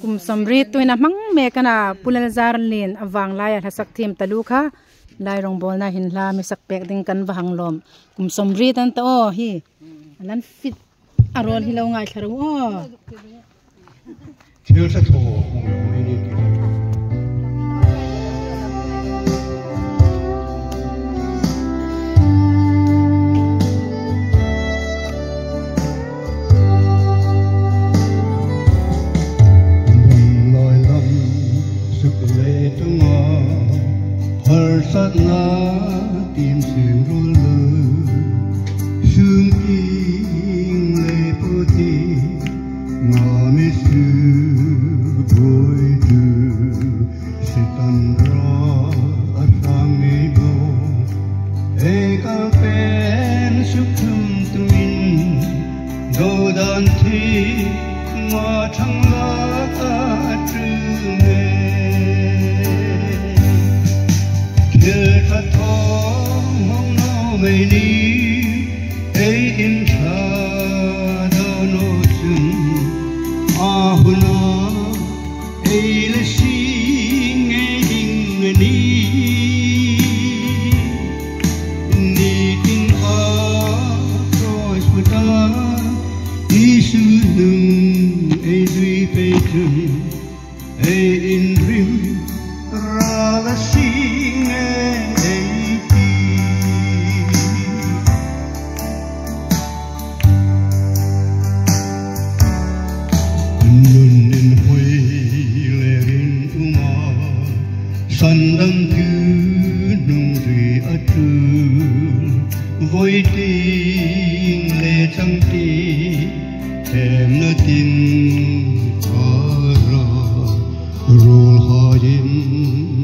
kum somri tuina mang me kana Pulalazar lin awang lai ha sak thim talu kha lai rong bol na hin hla mi sak pek ding kan wahang lom kum somri tan ta o hi anan fit arol hi lo ngai tharo o thiếu sát thổ không hiểu hay đi sát na tìm sự rối lơ sương kinh lệ bố ti ngõ mê sư bối trừ sẽ tan ra ở sang mê bồ ê ca phên súc thum tuin gô đàn thi ngõ trăng lá trừ mê thật thong mong nó mây đi ấy in cha đó nô chừng hu nó ấy là xin nghe đình người đi đi tin rồi suốt ta đi sư lưng ấy duy về chừng ấy in rim ra là xin sandang cứ nung rì ở trường vui tình lệ trăng tì thèm nơi tin có ra rồi họ đêm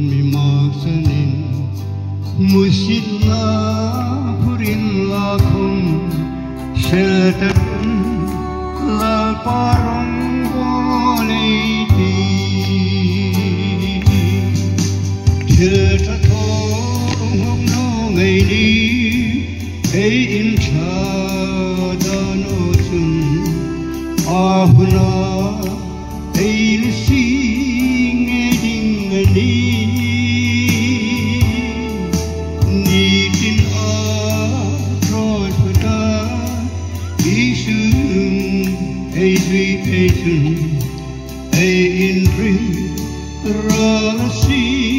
mi mặc sanin mùi xịt na purin la không sẽ tập la parong vô lệ thật thong hôm nó ngày đi ấy in cha đã nô chừng hu na ấy là xin nghe đình người đi đi tin rồi vừa ta đi sương ấy duy ấy chừng ấy in rim ra xin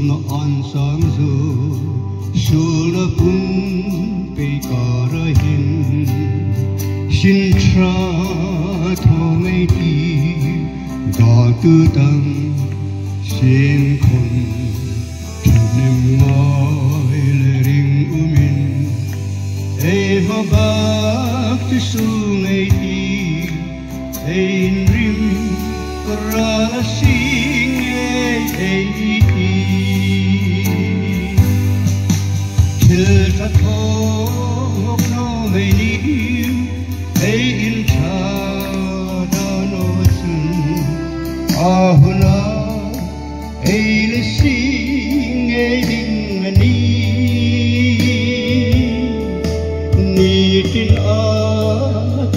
nó on sáng giờ sương nó cũng bị cả ra hình xin cha thọ mấy đi đã tư tăng xin con chân em ngồi lệ ring umin ai mà bác tu su ngày đi ai rim ra xin thật thong nó mây đi ấy in cha đã nô chừng hu na ấy là xin nghe đình anh ni tin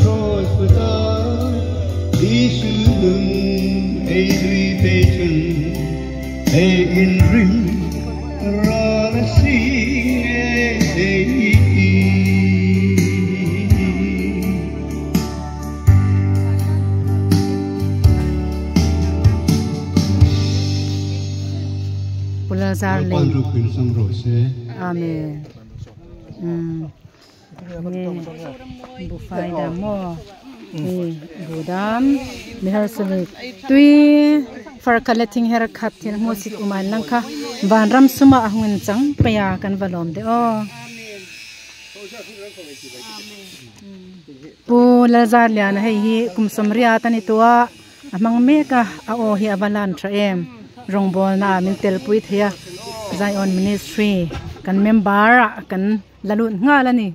thôi vừa ta đi sư lưng ấy duy về chân ấy in ring ra là xin Pulalazar lin amen bu faida mo budam mihar sulit tui for collecting hair cut tin mosit uman langkha banram suma ahun chang paya kan valom de o Pulalazar lian hei hi kum somria tani tua amang meka a o hi avalan tra em rongbol na min telpui thia Zion Ministry kan member kan lalut nga la ni